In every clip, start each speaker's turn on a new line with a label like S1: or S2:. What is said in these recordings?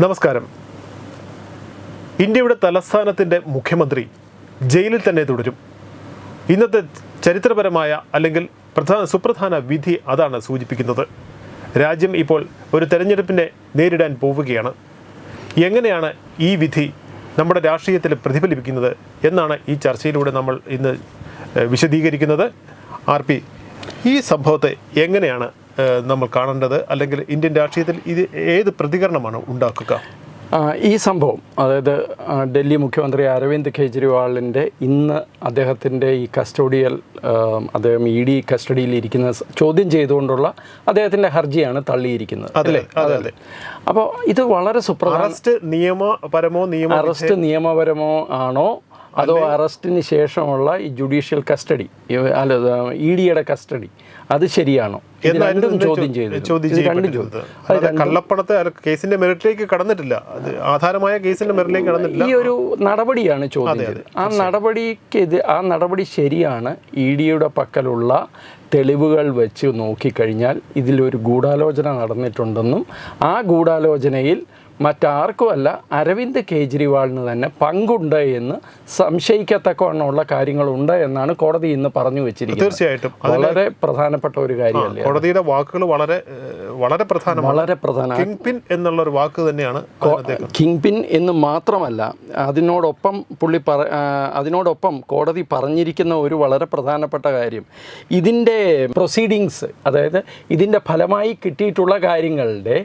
S1: നമസ്കാരം. ഇന്ത്യയുടെ തലസ്ഥാനത്തിൻ്റെ മുഖ്യമന്ത്രി ജയിലിൽ തന്നെ തുടരും. ഇന്നത്തെ ചരിത്രപരമായ അല്ലെങ്കിൽ സുപ്രധാന വിധി അതാണ് സൂചിപ്പിക്കുന്നത്. രാജ്യം ഇപ്പോൾ ഒരു തെരഞ്ഞെടുപ്പിനെ നേരിടാൻ പോവുകയാണ്. എങ്ങനെയാണ് ഈ വിധി നമ്മുടെ രാഷ്ട്രീയത്തിൽ പ്രതിഫലിപ്പിക്കുന്നത് എന്നാണ് ഈ ചർച്ചയിലൂടെ നമ്മൾ ഇന്ന് വിശദീകരിക്കുന്നത്. RP, ഈ സംഭവത്തെ എങ്ങനെയാണ് നമ്മൾ കാണേണ്ടത്, അല്ലെങ്കിൽ ഇന്ത്യൻ രാഷ്ട്രീയത്തിൽ ഇത് ഏത് പ്രതികരണമാണ് ഉണ്ടാക്കുക?
S2: ഈ സംഭവം, അതായത് ഡൽഹി മുഖ്യമന്ത്രി അരവിന്ദ് കെജ്രിവാളിൻ്റെ ഇന്ന് അദ്ദേഹത്തിൻ്റെ ഈ കസ്റ്റോഡിയൽ, അദ്ദേഹം ED കസ്റ്റഡിയിൽ ഇരിക്കുന്ന ചോദ്യം ചെയ്തുകൊണ്ടുള്ള അദ്ദേഹത്തിൻ്റെ ഹർജിയാണ് തള്ളിയിരിക്കുന്നത്, അല്ലേ? അതെ. അപ്പോൾ ഇത് വളരെ
S1: അറസ്റ്റ്
S2: നിയമപരമോ ആണോ, അതോ അറസ്റ്റിന് ശേഷമുള്ള ഈ ജുഡീഷ്യൽ കസ്റ്റഡി, EDയുടെ കസ്റ്റഡി, അത് ശരിയാണോ? രണ്ടും ചോദ്യം ചെയ്തു.
S1: കള്ളപ്പണത്തെ കേസിന്റെ മെറിറ്റിലേക്ക് കടന്നിട്ടില്ല, ആധാരമായ കേസിന്റെ മെറിറ്റിലേക്ക് കടന്നിട്ടില്ല.
S2: ഈ ഒരു നടപടിയാണ് ചോദ്യം ചെയ്തത്. ആ നടപടി ശരിയാണ്. EDയുടെ പക്കലുള്ള തെളിവുകൾ വെച്ച് നോക്കിക്കഴിഞ്ഞാൽ ഇതിലൊരു ഗൂഢാലോചന നടന്നിട്ടുണ്ടെന്നും ആ ഗൂഢാലോചനയിൽ മറ്റാർക്കുമല്ല അരവിന്ദ് കെജ്രിവാളിന് തന്നെ പങ്കുണ്ട് എന്ന് സംശയിക്കത്തക്കവണ്ണമുള്ള കാര്യങ്ങളുണ്ട് എന്നാണ് കോടതി ഇന്ന് പറഞ്ഞു വെച്ചിരിക്കുന്നത്.
S1: തീർച്ചയായിട്ടും
S2: വളരെ പ്രധാനപ്പെട്ട ഒരു കാര്യമല്ലേ.
S1: കോടതിയുടെ വാക്കുകൾ വളരെ പ്രധാനമാണ്. കിങ് പിൻ എന്നുള്ള ഒരു വാക്ക് തന്നെയാണ്.
S2: കിങ് പിൻ എന്ന് മാത്രമല്ല, അതിനോടൊപ്പം കോടതി പറഞ്ഞിരിക്കുന്ന ഒരു വളരെ പ്രധാനപ്പെട്ട കാര്യം, ഇതിൻ്റെ പ്രൊസീഡിങ്സ്, അതായത് ഇതിൻ്റെ ഫലമായി കിട്ടിയിട്ടുള്ള കാര്യങ്ങളുടെ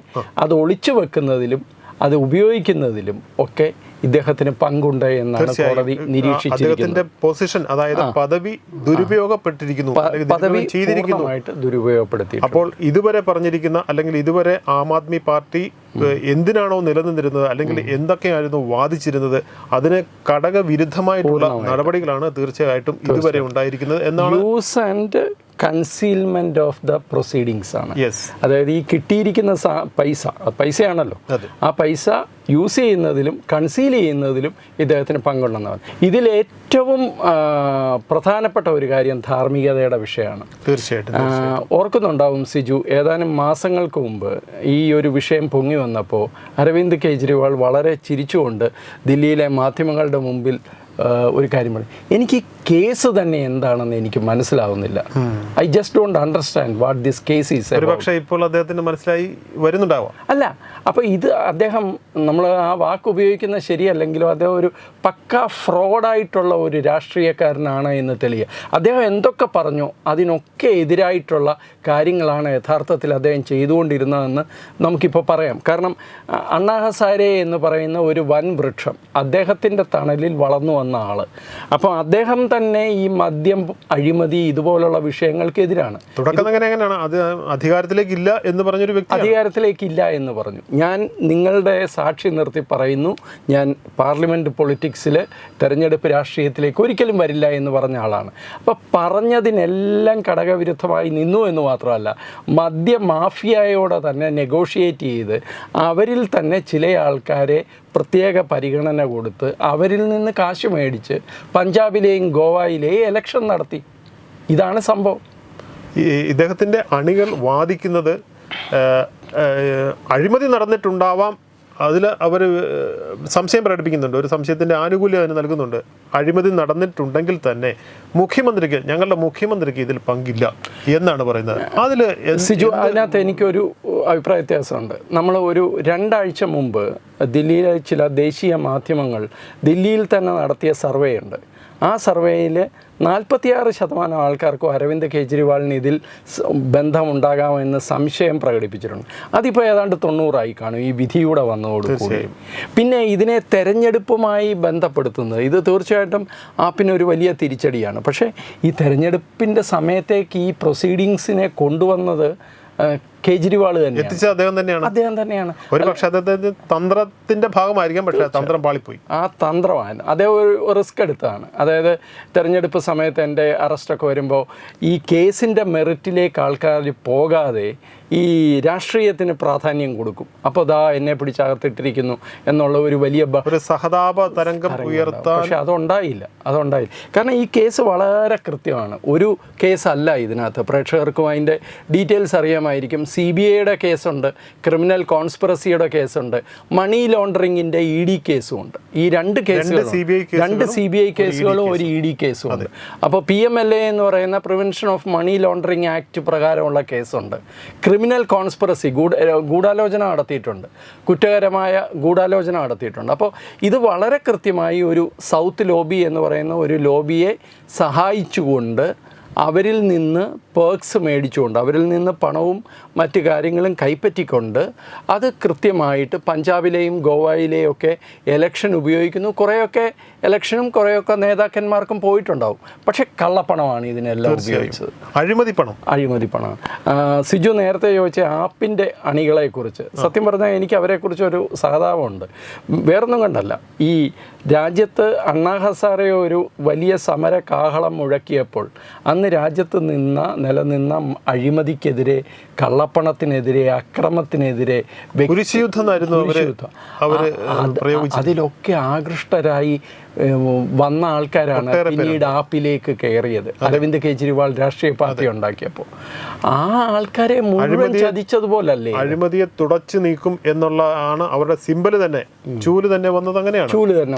S2: അത് ഒളിച്ചു വെക്കുന്നതിലും അത് ഉപയോഗിക്കുന്നതിലും ഒക്കെ ഇദ്ദേഹത്തിന് പങ്കുണ്ട് എന്നാണ് കോടതി നിരീക്ഷിച്ചിരിക്കുന്നത്.
S1: പൊസിഷൻ, അതായത് പദവി ദുരുപയോഗപ്പെടുത്തി. അപ്പോൾ ഇതുവരെ പറഞ്ഞിരിക്കുന്ന, അല്ലെങ്കിൽ ഇതുവരെ ആം ആദ്മി പാർട്ടി എന്തിനാണോ നിലനിന്നിരുന്നത്, അല്ലെങ്കിൽ എന്തൊക്കെയായിരുന്നു വാദിച്ചിരുന്നത്, അതിന് ഘടകവിരുദ്ധമായിട്ടുള്ള നടപടികളാണ് തീർച്ചയായിട്ടും ഇതുവരെ ഉണ്ടായിരിക്കുന്നത് എന്നാണ്.
S2: Use and concealment of the proceedings ആണ്. അതായത് ഈ കിട്ടിയിരിക്കുന്ന പൈസയാണല്ലോ, ആ പൈസ യൂസ് ചെയ്യുന്നതിലും കൺസീൽ ചെയ്യുന്നതിലും ഇദ്ദേഹത്തിന് പങ്കുണ്ടെന്നാണ്. ഇതിലേറ്റവും പ്രധാനപ്പെട്ട ഒരു കാര്യം ധാർമ്മികതയുടെ വിഷയമാണ്.
S1: തീർച്ചയായിട്ടും
S2: ഓർക്കുന്നുണ്ടാവും സിജു, ഏതാനും മാസങ്ങൾക്ക് മുമ്പ് ഈ ഒരു വിഷയം പൊങ്ങി വന്നപ്പോൾ അരവിന്ദ് കെജ്രിവാൾ വളരെ ചിരിച്ചുകൊണ്ട് ദില്ലിയിലെ മാധ്യമങ്ങളുടെ മുമ്പിൽ ഒരു കാര്യം പറയും, എനിക്ക് കേസ് തന്നെ എന്താണെന്ന് എനിക്ക് മനസ്സിലാവുന്നില്ല. I just don't understand what this case is.
S1: പക്ഷേ ഇപ്പോൾ അദ്ദേഹത്തിന് മനസ്സിലായി വരുന്നുണ്ടാവാം.
S2: അല്ല, അപ്പോൾ ഇത് അദ്ദേഹം, നമ്മൾ ആ വാക്ക് ഉപയോഗിക്കുന്നത് ശരിയല്ലെങ്കിലും അദ്ദേഹം ഒരു പക്ക ഫ്രോഡായിട്ടുള്ള ഒരു രാഷ്ട്രീയക്കാരനാണ് എന്ന് തെളിയുക. അദ്ദേഹം എന്തൊക്കെ പറഞ്ഞോ അതിനൊക്കെ എതിരായിട്ടുള്ള കാര്യങ്ങളാണ് യഥാർത്ഥത്തിൽ അദ്ദേഹം ചെയ്തുകൊണ്ടിരുന്നതെന്ന് നമുക്കിപ്പോൾ പറയാം. കാരണം അണ്ണാ ഹസാരെ എന്ന് പറയുന്ന ഒരു വൻ വൃക്ഷം, അദ്ദേഹത്തിൻ്റെ തണലിൽ വളർന്നു വന്ന ആൾ. അപ്പോൾ അദ്ദേഹം തന്നെ ഈ മദ്യം, അഴിമതി, ഇതുപോലുള്ള വിഷയങ്ങൾക്കെതിരാണ്.
S1: അധികാരത്തിലേക്കില്ല എന്ന് പറഞ്ഞൊരു വ്യക്തി,
S2: അധികാരത്തിലേക്കില്ല എന്ന് പറഞ്ഞു. ഞാൻ നിങ്ങളുടെ സാക്ഷി നിർത്തി പറയുന്നു, ഞാൻ പാർലമെൻറ്റ് പൊളിറ്റിക്സിൽ, തെരഞ്ഞെടുപ്പ് രാഷ്ട്രീയത്തിലേക്ക് ഒരിക്കലും വരില്ല എന്ന് പറഞ്ഞ ആളാണ്. അപ്പോൾ പറഞ്ഞതിനെല്ലാം ഘടകവിരുദ്ധമായി നിന്നു എന്ന് മാത്രമല്ല, മദ്യ മാഫിയയോടെ തന്നെ നെഗോഷിയേറ്റ് ചെയ്ത് അവരിൽ തന്നെ ചില ആൾക്കാരെ പ്രത്യേക പരിഗണന കൊടുത്ത് അവരിൽ നിന്ന് കാശ് മേടിച്ച് പഞ്ചാബിലെയും ഗോവയിലെയും ഇലക്ഷൻ നടത്തി. ഇതാണ് സംഭവം.
S1: ഇദ്ദേഹത്തിൻ്റെ അണികൾ വാദിക്കുന്നത് അഴിമതി നടന്നിട്ടുണ്ടാവാം, അതിൽ അവർ സംശയം പ്രകടിപ്പിക്കുന്നുണ്ട്, ഒരു സംശയത്തിൻ്റെ ആനുകൂല്യം അതിന് നൽകുന്നുണ്ട്. അഴിമതി നടന്നിട്ടുണ്ടെങ്കിൽ തന്നെ ഞങ്ങളുടെ മുഖ്യമന്ത്രിക്ക് ഇതിൽ പങ്കില്ല എന്നാണ് പറയുന്നത്.
S2: അതിനകത്ത് എനിക്കൊരു അഭിപ്രായ വ്യത്യാസമുണ്ട്. നമ്മൾ ഒരു 2 ആഴ്ച മുമ്പ് ദില്ലിയിലെ ചില ദേശീയ മാധ്യമങ്ങൾ ദില്ലിയിൽ തന്നെ നടത്തിയ സർവേ ഉണ്ട്. ആ സർവേയിൽ 46% ആൾക്കാർക്കും അരവിന്ദ് കെജ്രിവാളിന് ഇതിൽ ബന്ധമുണ്ടാകാമെന്ന് സംശയം പ്രകടിപ്പിച്ചിട്ടുണ്ട്. അതിപ്പോൾ ഏതാണ്ട് 90 കാണും ഈ വിധിയൂടെ വന്നതോടുകൂടി. പിന്നെ ഇതിനെ തെരഞ്ഞെടുപ്പുമായി ബന്ധപ്പെടുത്തുന്നത്, ഇത് തീർച്ചയായിട്ടും ആപ്പിനൊരു വലിയ തിരിച്ചടിയാണ്. പക്ഷേ ഈ തെരഞ്ഞെടുപ്പിൻ്റെ സമയത്തേക്ക് ഈ പ്രൊസീഡിങ്സിനെ കൊണ്ടുവന്നത് കേജ്രിവാൾ അദ്ദേഹം തന്നെയാണ്.
S1: ഒരുപക്ഷെ അദ്ദേഹത്തിന്റെ തന്ത്രത്തിന്റെ ഭാഗമായിരിക്കാം, പക്ഷേ തന്ത്രം പാളിപ്പോയി.
S2: ആ തന്ത്രമാണ്, അദ്ദേഹം ഒരു റിസ്ക് എടുത്തതാണ്. അതായത് തെരഞ്ഞെടുപ്പ് സമയത്ത് എൻ്റെ അറസ്റ്റൊക്കെ വരുമ്പോൾ ഈ കേസിൻ്റെ മെറിറ്റിലേക്ക് ആൾക്കാർ പോകാതെ ഈ രാഷ്ട്രീയത്തിന് പ്രാധാന്യം കൊടുക്കും. അപ്പോൾ ദാ എന്നെ പിടിച്ചകത്തിട്ടിരിക്കുന്നു എന്നുള്ള ഒരു വലിയ
S1: ഒരു സഹതാപ തരംഗം ഉയർത്താൻ.
S2: പക്ഷെ അതുണ്ടായില്ല. കാരണം ഈ കേസ് വളരെ കൃത്യമാണ്. ഒരു കേസല്ല ഇതിനകത്ത്. പ്രേക്ഷകർക്കും അതിൻ്റെ ഡീറ്റെയിൽസ് അറിയാമായിരിക്കും. CBIയുടെ കേസുണ്ട്, ക്രിമിനൽ കോൺസ്പിറസിയുടെ കേസുണ്ട്, മണി ലോണ്ടറിങ്ങിൻ്റെ ED കേസും ഉണ്ട്. ഈ രണ്ട് CBI കേസുകളും ഒരു ED കേസും ഉണ്ട്. അപ്പോൾ PMLA എന്ന് പറയുന്ന prevention of money laundering act പ്രകാരമുള്ള കേസുണ്ട്. ക്രിമിനൽ കോൺസ്പിറസി ഗൂഢാലോചന നടത്തിയിട്ടുണ്ട്, കുറ്റകരമായ ഗൂഢാലോചന നടത്തിയിട്ടുണ്ട്. അപ്പോൾ ഇത് വളരെ കൃത്യമായി ഒരു സൗത്ത് ലോബി എന്ന് പറയുന്ന ഒരു ലോബിയെ സഹായിച്ചുകൊണ്ട് അവരിൽ നിന്ന് പേർക്സ് മേടിച്ചുകൊണ്ട്, അവരിൽ നിന്ന് പണവും മറ്റു കാര്യങ്ങളും കൈപ്പറ്റിക്കൊണ്ട് അത് കൃത്യമായിട്ട് പഞ്ചാബിലെയും ഗോവയിലെയും ഒക്കെ ഇലക്ഷൻ ഉപയോഗിക്കുന്നു. കുറേയൊക്കെ ഇലക്ഷനും കുറേയൊക്കെ നേതാക്കന്മാർക്കും പോയിട്ടുണ്ടാവും. പക്ഷേ കള്ളപ്പണമാണ് ഇതിനെല്ലാം ഉപയോഗിച്ചത്. അഴിമതി പണം. സിജു നേരത്തെ ചോദിച്ച ആപ്പിൻ്റെ അണികളെക്കുറിച്ച് സത്യം പറഞ്ഞാൽ എനിക്ക് അവരെക്കുറിച്ച് ഒരു സഹതാപമുണ്ട്. വേറൊന്നും കണ്ടല്ല, ഈ രാജ്യത്ത് അണ്ണാ ഹസാരെ ഒരു വലിയ സമര കാഹളം മുഴക്കിയപ്പോൾ അന്ന് രാജ്യത്ത് നിലനിന്ന അഴിമതിക്കെതിരെ, കള്ളപ്പണത്തിനെതിരെ, അക്രമത്തിനെതിരെ, അതിലൊക്കെ ആകൃഷ്ടരായി വന്ന ആൾക്കാരാണ് പിന്നീട് ആപ്പിലേക്ക് കയറിയത്. അരവിന്ദ് കെജ്രിവാൾ രാഷ്ട്രീയ പാർട്ടി ഉണ്ടാക്കിയപ്പോൾ ആ ആൾക്കാരെ മുഴുവൻ ചതിച്ചതുപോലല്ലേ.
S1: അഴിമതിയെ തുടച്ചു നീക്കും എന്നുള്ളതാണ് അവരുടെ സിമ്പല് തന്നെ. ചൂല് തന്നെ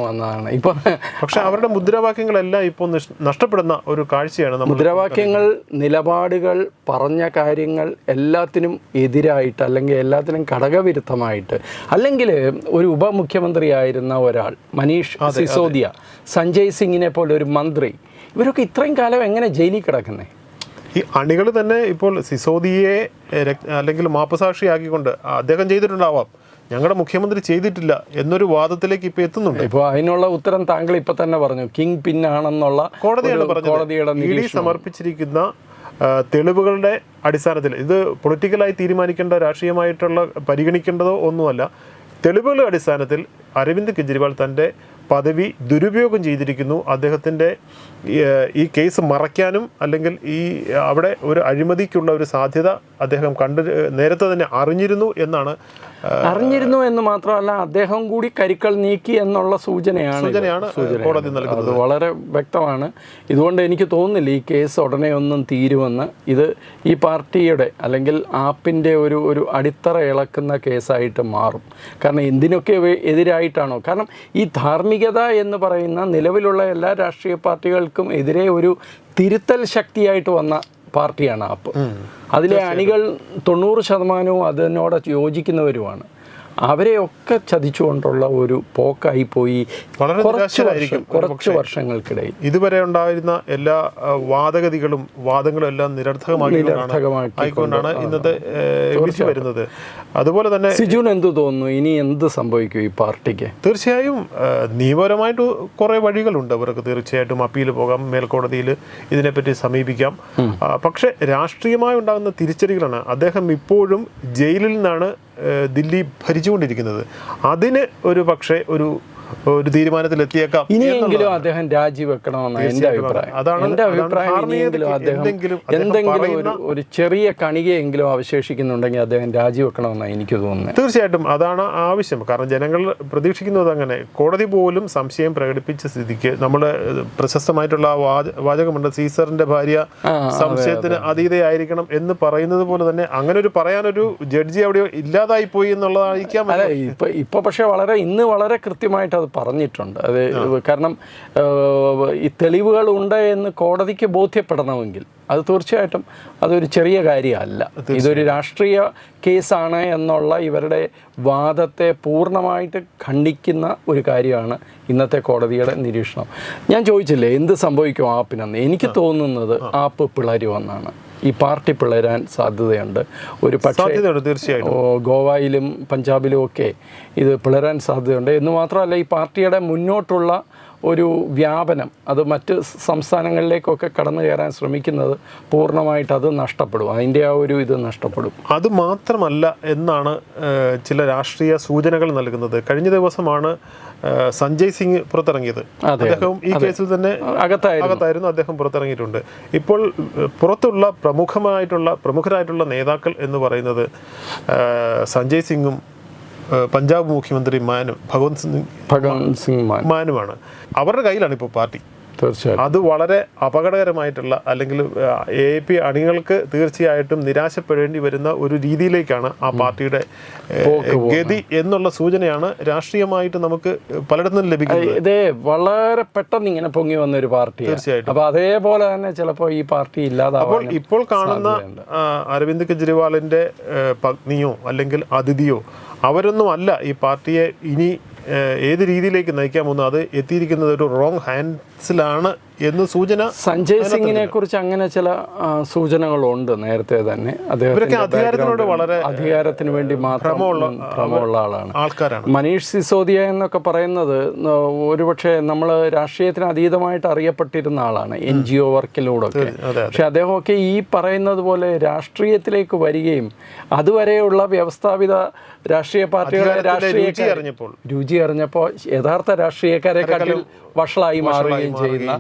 S1: വന്നതാണ് ഇപ്പൊ. പക്ഷെ അവരുടെ മുദ്രാവാക്യങ്ങളെല്ലാം ഇപ്പോൾ നഷ്ടപ്പെടുന്ന ഒരു കാഴ്ചയാണ്.
S2: മുദ്രാവാക്യങ്ങൾ, നിലപാടുകൾ, പറഞ്ഞ കാര്യങ്ങൾ എല്ലാത്തിനും എതിരായിട്ട്, അല്ലെങ്കിൽ എല്ലാത്തിനും ഘടകവിരുദ്ധമായിട്ട്, അല്ലെങ്കിൽ ഒരു ഉപമുഖ്യമന്ത്രിയായിരുന്ന ഒരാൾ മനീഷ് സിസോദിയ, സഞ്ജയ് സിംഗിനെ പോലെ ഒരു മന്ത്രി, ഇവരൊക്കെ ഇത്രയും കാലം എങ്ങനെ ജയിലിൽ കിടക്കുന്നേ?
S1: ഈ അണികൾ തന്നെ ഇപ്പോൾ സിസോദിയെ അല്ലെങ്കിൽ മാപ്പുസാക്ഷിയാക്കിക്കൊണ്ട് അദ്ദേഹം ചെയ്തിട്ടുണ്ടാവാം, ഞങ്ങളുടെ മുഖ്യമന്ത്രി ചെയ്തിട്ടില്ല എന്നൊരു വാദത്തിലേക്ക് ഇപ്പോൾ എത്തുന്നുണ്ട്.
S2: ഇപ്പോൾ അതിനുള്ള ഉത്തരം താങ്കൾ ഇപ്പം തന്നെ പറഞ്ഞു. കിങ് പിൻ ആണെന്നുള്ള
S1: കോടതിയുടെ സമർപ്പിച്ചിരിക്കുന്ന തെളിവുകളുടെ അടിസ്ഥാനത്തിൽ, ഇത് പൊളിറ്റിക്കലായി തീരുമാനിക്കേണ്ട, രാഷ്ട്രീയമായിട്ടുള്ള പരിഗണിക്കേണ്ടതോ ഒന്നുമല്ല, തെളിവുകളുടെ അടിസ്ഥാനത്തിൽ അരവിന്ദ് കെജ്രിവാൾ തൻ്റെ പദവി ദുരുപയോഗം ചെയ്തിരിക്കുന്നു. അദ്ദേഹത്തിൻ്റെ ഈ കേസ് മറയ്ക്കാനും അല്ലെങ്കിൽ അവിടെ ഒരു അഴിമതിക്കുള്ള ഒരു സാധ്യത അദ്ദേഹം നേരത്തെ തന്നെ അറിഞ്ഞിരുന്നു എന്ന്
S2: മാത്രമല്ല, അദ്ദേഹം കൂടി കരുക്കൾ നീക്കി എന്നുള്ള സൂചനയാണ്
S1: കോടതി നൽകുന്നത്.
S2: അത് വളരെ വ്യക്തമാണ്. ഇതുകൊണ്ട് എനിക്ക് തോന്നുന്നില്ല ഈ കേസ് ഉടനെ ഒന്നും തീരുമെന്ന്. ഇത് ഈ പാർട്ടിയുടെ അല്ലെങ്കിൽ ആപ്പിൻ്റെ ഒരു അടിത്തറ ഇളക്കുന്ന കേസായിട്ട് മാറും. കാരണം എന്തിനൊക്കെ എതിരായിട്ടാണോ? കാരണം ഈ ധാർമ്മികത എന്ന് പറയുന്ന നിലവിലുള്ള എല്ലാ രാഷ്ട്രീയ പാർട്ടികൾക്കും എതിരെ ഒരു തിരുത്തൽ ശക്തിയായിട്ട് വന്ന പാർട്ടിയാണ് ആപ്പ്. അതിലെ അണികൾ 90% അതിനോട് യോജിക്കുന്നവരുമാണ്. അവരെയൊക്കെ ചതിച്ചുകൊണ്ടുള്ള ഒരു പോക്കായി പോയി കുറച്ച് വർഷങ്ങൾക്കിടയിൽ.
S1: ഇതുവരെ ഉണ്ടായിരുന്ന എല്ലാ വാദങ്ങളും എല്ലാം നിരർത്ഥകമായിക്കൊണ്ടാണ് ഇന്നത്തെ വിധി വരുന്നത്. അതുപോലെ തന്നെ
S2: സിജുന് എന്ത് തോന്നുന്നു, ഇനി എന്ത് സംഭവിക്കും ഈ പാർട്ടിക്ക്?
S1: തീർച്ചയായും നിയമപരമായിട്ട് കുറേ വഴികളുണ്ട് അവർക്ക്. തീർച്ചയായിട്ടും അപ്പീൽ പോകാം, മേൽക്കോടതിയിൽ ഇതിനെപ്പറ്റി സമീപിക്കാം. പക്ഷേ രാഷ്ട്രീയമായി ഉണ്ടാകുന്ന തിരിച്ചടികളാണ്. അദ്ദേഹം ഇപ്പോഴും ജയിലിൽ നിന്നാണ് ദില്ലി ഭരിച്ചുകൊണ്ടിരിക്കുന്നത്. അതിന് ഒരു പക്ഷേ ഒരു തീരുമാനത്തിലെത്തിയേക്കാം.
S2: ഇനിയെങ്കിലും അദ്ദേഹം രാജിവെക്കണമെന്നാണ് എൻ്റെ അഭിപ്രായം. എൻ്റെ അഭിപ്രായം ഇനിയെങ്കിലും അദ്ദേഹം എന്തെങ്കിലും ഒരു ചെറിയ കണികയെങ്കിലും അവശേഷിക്കുന്നുണ്ടെങ്കിൽ അദ്ദേഹം രാജിവെക്കണമെന്നാണ് എനിക്ക് തോന്നുന്നത്.
S1: തീർച്ചയായിട്ടും അതാണ് ആവശ്യം. കാരണം ജനങ്ങൾ പ്രതീക്ഷിക്കുന്നത് അങ്ങനെ. കോടതി പോലും സംശയം പ്രകടിപ്പിച്ച സ്ഥിതിക്ക്, നമ്മൾ പ്രശസ്തമായിട്ടുള്ള വാചകമുണ്ട്, സീസറിന്റെ ഭാര്യ സംശയത്തിന് അതീതയായിരിക്കണം എന്ന് പറയുന്നത് പോലെ തന്നെ അങ്ങനെ ഒരു പറയാനൊരു ജഡ്ജി അവിടെ ഇല്ലാതായി പോയി എന്നുള്ളതായിരിക്കാം.
S2: അല്ല, ഇപ്പൊ പക്ഷെ ഇന്ന് വളരെ കൃത്യമായിട്ട് അത് പറഞ്ഞിട്ടുണ്ട്. അത് കാരണം ഈ തെളിവുകളുണ്ട് എന്ന് കോടതിക്ക് ബോധ്യപ്പെടണമെങ്കിൽ അത് തീർച്ചയായിട്ടും അതൊരു ചെറിയ കാര്യമല്ല. ഇതൊരു രാഷ്ട്രീയ കേസാണ് എന്നുള്ള ഇവരുടെ വാദത്തെ പൂർണ്ണമായിട്ട് ഖണ്ഡിക്കുന്ന ഒരു കാര്യമാണ് ഇന്നത്തെ കോടതിയുടെ നിരീക്ഷണം. ഞാൻ ചോദിച്ചില്ലേ എന്ത് സംഭവിക്കും ആപ്പിനെന്ന്? എനിക്ക് തോന്നുന്നത് ആപ്പ് പിളരുമെന്നാണ്. ഈ പാർട്ടി പിളരാൻ സാധ്യതയുണ്ട്. ഒരു പക്ഷേ
S1: തീർച്ചയായിട്ടും
S2: ഗോവയിലും പഞ്ചാബിലും ഒക്കെ ഇത് പിളരാൻ സാധ്യതയുണ്ട്. എന്ന് മാത്രമല്ല, ഈ പാർട്ടിയുടെ മുന്നോട്ടുള്ള ഒരു വ്യാപനം അത് മറ്റ് സംസ്ഥാനങ്ങളിലേക്കൊക്കെ കടന്നു കയറാൻ ശ്രമിക്കുന്നത് പൂർണ്ണമായിട്ട് അത് നഷ്ടപ്പെടും. അതിൻ്റെ ആ ഒരു ഇത് നഷ്ടപ്പെടും.
S1: അത് മാത്രമല്ല എന്നാണ് ചില രാഷ്ട്രീയ സൂചനകൾ നൽകുന്നത്. കഴിഞ്ഞ ദിവസമാണ് സഞ്ജയ് സിംഗ് പുറത്തിറങ്ങിയത്. അദ്ദേഹം ഈ കേസിൽ തന്നെ അകത്തായിരുന്നു. അദ്ദേഹം പുറത്തിറങ്ങിയിട്ടുണ്ട്. ഇപ്പോൾ പുറത്തുള്ള പ്രമുഖരായിട്ടുള്ള നേതാക്കൾ എന്ന് പറയുന്നത് സഞ്ജയ് സിംഗും പഞ്ചാബ് മുഖ്യമന്ത്രി ഭഗവന്ത് സിംഗ് മാനുമാണ്. അവരുടെ കയ്യിലാണ് ഇപ്പോൾ പാർട്ടി.
S2: തീർച്ചയായും
S1: അത് വളരെ അപകടകരമായിട്ടുള്ള, അല്ലെങ്കിൽ AAP അണികൾക്ക് തീർച്ചയായിട്ടും നിരാശപ്പെടേണ്ടി വരുന്ന ഒരു രീതിയിലേക്കാണ് ആ പാർട്ടിയുടെ ഗതി എന്നുള്ള സൂചനയാണ് രാഷ്ട്രീയമായിട്ട് നമുക്ക് പലയിടത്തും ലഭിക്കുന്നത്.
S2: ഇതേ വളരെ പെട്ടെന്ന് ഇങ്ങനെ പൊങ്ങി വന്ന ഒരു പാർട്ടി.
S1: തീർച്ചയായിട്ടും.
S2: അപ്പൊ അതേപോലെ തന്നെ ചിലപ്പോൾ ഈ പാർട്ടി ഇല്ലാതാവും.
S1: ഇപ്പോൾ കാണുന്ന അരവിന്ദ് കെജ്രിവാളിന്റെ പത്നിയോ അല്ലെങ്കിൽ അതിഥിയോ അവരൊന്നും അല്ല ഈ പാർട്ടിയെ ഇനി ഏത് രീതിയിലേക്ക് നയിക്കാൻ പോകുന്നത്. അത് എത്തിയിരിക്കുന്നത് ഒരു റോങ് ഹാൻഡ്സിലാണ് എന്ന് സൂചന.
S2: സഞ്ജയ് സിംഗിനെ കുറിച്ച് അങ്ങനെ ചില സൂചനകളുണ്ട് നേരത്തെ തന്നെ. അധികാരത്തിന് വേണ്ടി മാത്രം ഭ്രമമുള്ള ആളാണ്. മനീഷ് സിസോദിയ എന്നൊക്കെ പറയുന്നത് ഒരുപക്ഷെ നമ്മൾ രാഷ്ട്രീയത്തിന് അതീതമായിട്ട് അറിയപ്പെട്ടിരുന്ന ആളാണ് NGO വർക്കിലൂടെ ഒക്കെ. പക്ഷെ അദ്ദേഹമൊക്കെ ഈ പറയുന്നത് പോലെ രാഷ്ട്രീയത്തിലേക്ക് വരികയും അതുവരെയുള്ള വ്യവസ്ഥാപിത രാഷ്ട്രീയ പാർട്ടികളെ രുചി അറിഞ്ഞപ്പോൾ യഥാർത്ഥ രാഷ്ട്രീയക്കാരെക്കാട്ടിൽ വഷളായി മാറുകയും ചെയ്യുന്ന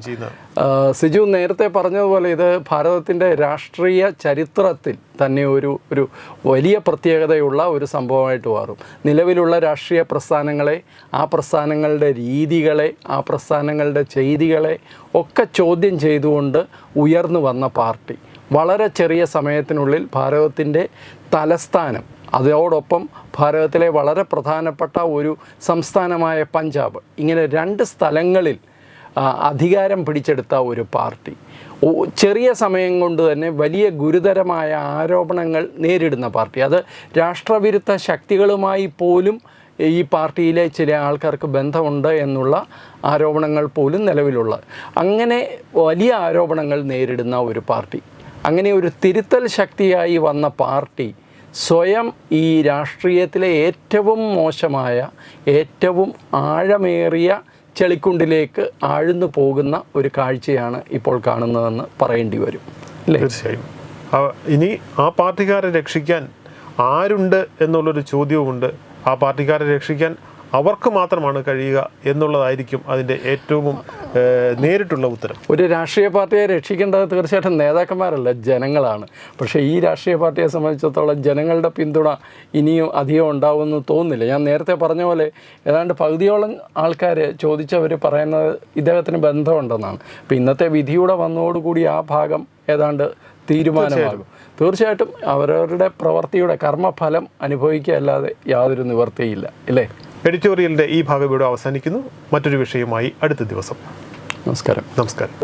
S2: സിജു നേരത്തെ പറഞ്ഞതുപോലെ ഇത് ഭാരതത്തിൻ്റെ രാഷ്ട്രീയ ചരിത്രത്തിൽ തന്നെ ഒരു വലിയ പ്രത്യേകതയുള്ള ഒരു സംഭവമായിട്ട് മാറും. നിലവിലുള്ള രാഷ്ട്രീയ പ്രസ്ഥാനങ്ങളെ, ആ പ്രസ്ഥാനങ്ങളുടെ രീതികളെ, ആ പ്രസ്ഥാനങ്ങളുടെ ചെയ്തികളെ ഒക്കെ ചോദ്യം ചെയ്തുകൊണ്ട് ഉയർന്നു വന്ന പാർട്ടി വളരെ ചെറിയ സമയത്തിനുള്ളിൽ ഭാരതത്തിൻ്റെ തലസ്ഥാനം, അതോടൊപ്പം ഭാരതത്തിലെ വളരെ പ്രധാനപ്പെട്ട ഒരു സംസ്ഥാനമായ പഞ്ചാബ്, ഇങ്ങനെ 2 സ്ഥലങ്ങളിൽ അധികാരം പിടിച്ചെടുത്ത ഒരു പാർട്ടി ചെറിയ സമയം കൊണ്ട് തന്നെ വലിയ ഗുരുതരമായ ആരോപണങ്ങൾ നേരിടുന്ന പാർട്ടി. അത് രാഷ്ട്രവിരുദ്ധ ശക്തികളുമായി പോലും ഈ പാർട്ടിയിലെ ചില ആൾക്കാർക്ക് ബന്ധമുണ്ട് എന്നുള്ള ആരോപണങ്ങൾ പോലും നിലവിലുള്ള, അങ്ങനെ വലിയ ആരോപണങ്ങൾ നേരിടുന്ന ഒരു പാർട്ടി, അങ്ങനെ ഒരു തിരുത്തൽ ശക്തിയായി വന്ന പാർട്ടി സ്വയം ഈ രാഷ്ട്രീയത്തിലെ ഏറ്റവും മോശമായ, ഏറ്റവും ആഴമേറിയ ചെളിക്കുണ്ടിലേക്ക് ആഴ്ന്നു പോകുന്ന ഒരു കാഴ്ചയാണ് ഇപ്പോൾ കാണുന്നതെന്ന് പറയേണ്ടി വരും.
S1: തീർച്ചയായും. ഇനി ആ പാർട്ടിക്കാരെ രക്ഷിക്കാൻ ആരുണ്ട് എന്നുള്ളൊരു ചോദ്യവുമുണ്ട്. ആ പാർട്ടിക്കാരെ രക്ഷിക്കാൻ അവർക്ക് മാത്രമാണ് കഴിയുക എന്നുള്ളതായിരിക്കും അതിൻ്റെ ഏറ്റവും നേരിട്ടുള്ള ഉത്തരം.
S2: ഒരു രാഷ്ട്രീയ പാർട്ടിയെ രക്ഷിക്കേണ്ടത് തീർച്ചയായിട്ടും നേതാക്കന്മാരല്ല, ജനങ്ങളാണ്. പക്ഷേ ഈ രാഷ്ട്രീയ പാർട്ടിയെ സംബന്ധിച്ചിടത്തോളം ജനങ്ങളുടെ പിന്തുണ ഇനിയും അധികം ഉണ്ടാവുമെന്ന് തോന്നുന്നില്ല. ഞാൻ നേരത്തെ പറഞ്ഞ പോലെ ഏതാണ്ട് പകുതിയോളം ആൾക്കാർ ചോദിച്ചവർ പറയുന്നത് ഇദ്ദേഹത്തിന് ബന്ധമുണ്ടെന്നാണ്. അപ്പോൾ ഇന്നത്തെ വിധിയുടെ വന്നതോടുകൂടി ആ ഭാഗം ഏതാണ്ട് തീരുമാനമാകും. തീർച്ചയായിട്ടും അവരവരുടെ പ്രവൃത്തിയുടെ കർമ്മഫലം അനുഭവിക്കുക അല്ലാതെ യാതൊരു നിവർത്തിയില്ല, ഇല്ലേ?
S1: എഡിറ്റോറിയലിൻ്റെ ഈ ഭാഗം ഇവിടെ അവസാനിക്കുന്നു. മറ്റൊരു വിഷയവുമായി അടുത്ത ദിവസം.
S2: നമസ്കാരം.
S1: നമസ്കാരം.